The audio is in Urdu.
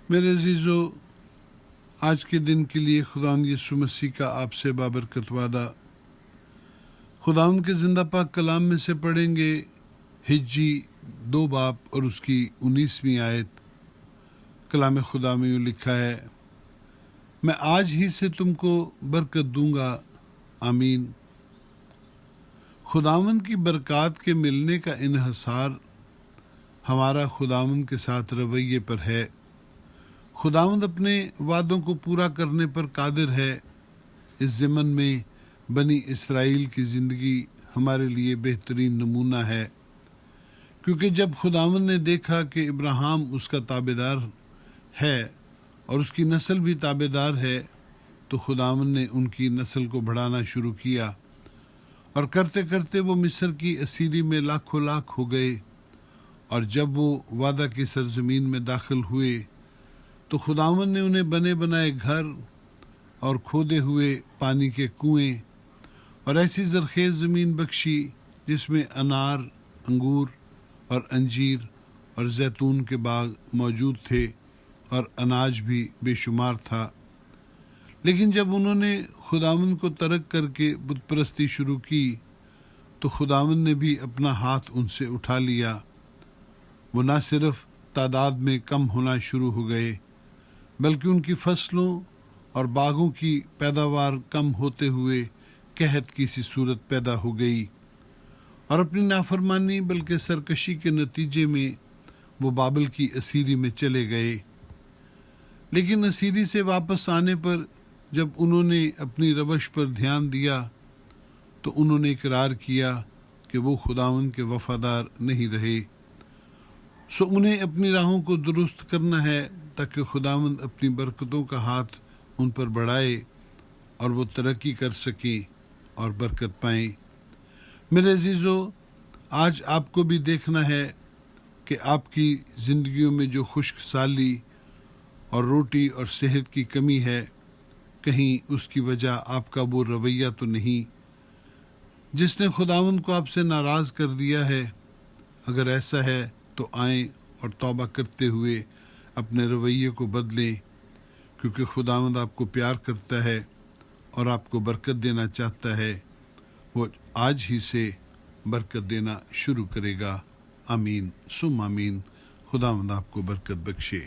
میرے عزیزو، آج کے دن کے لیے خداوند یسوع مسیح کا آپ سے بابرکت وعدہ خداوند کے زندہ پاک کلام میں سے پڑھیں گے۔ حجی 2 باب اور اس کی 19ویں آیت۔ کلام خدا میں یوں لکھا ہے، میں آج ہی سے تم کو برکت دوں گا، آمین۔ خداوند کی برکات کے ملنے کا انحصار ہمارا خداوند کے ساتھ رویے پر ہے۔ خداوند اپنے وعدوں کو پورا کرنے پر قادر ہے۔ اس ضمن میں بنی اسرائیل کی زندگی ہمارے لیے بہترین نمونہ ہے، کیونکہ جب خداوند نے دیکھا کہ ابراہیم اس کا تابعدار ہے اور اس کی نسل بھی تابعدار ہے، تو خداوند نے ان کی نسل کو بڑھانا شروع کیا، اور کرتے کرتے وہ مصر کی اسیری میں لاکھوں لاکھ ہو گئے۔ اور جب وہ وعدہ کی سرزمین میں داخل ہوئے تو خداوند نے انہیں بنے بنائے گھر اور کھودے ہوئے پانی کے کنویں اور ایسی زرخیز زمین بخشی جس میں انار، انگور اور انجیر اور زیتون کے باغ موجود تھے، اور اناج بھی بے شمار تھا۔ لیکن جب انہوں نے خداوند کو ترک کر کے بت پرستی شروع کی تو خداوند نے بھی اپنا ہاتھ ان سے اٹھا لیا۔ وہ نہ صرف تعداد میں کم ہونا شروع ہو گئے، بلکہ ان کی فصلوں اور باغوں کی پیداوار کم ہوتے ہوئے قحط کی سی صورت پیدا ہو گئی، اور اپنی نافرمانی بلکہ سرکشی کے نتیجے میں وہ بابل کی اسیری میں چلے گئے۔ لیکن اسیری سے واپس آنے پر جب انہوں نے اپنی روش پر دھیان دیا تو انہوں نے اقرار کیا کہ وہ خداوند کے وفادار نہیں رہے۔ سو انہیں اپنی راہوں کو درست کرنا ہے تاکہ خداوند اپنی برکتوں کا ہاتھ ان پر بڑھائے اور وہ ترقی کر سکیں اور برکت پائیں۔ میرے عزیزو، آج آپ کو بھی دیکھنا ہے کہ آپ کی زندگیوں میں جو خشک سالی اور روٹی اور صحت کی کمی ہے، کہیں اس کی وجہ آپ کا وہ رویہ تو نہیں جس نے خداوند کو آپ سے ناراض کر دیا ہے۔ اگر ایسا ہے تو آئیں اور توبہ کرتے ہوئے اپنے رویے کو بدلیں، کیونکہ خداوند آپ کو پیار کرتا ہے اور آپ کو برکت دینا چاہتا ہے۔ وہ آج ہی سے برکت دینا شروع کرے گا۔ آمین ثم آمین۔ خداوند آپ کو برکت بخشے۔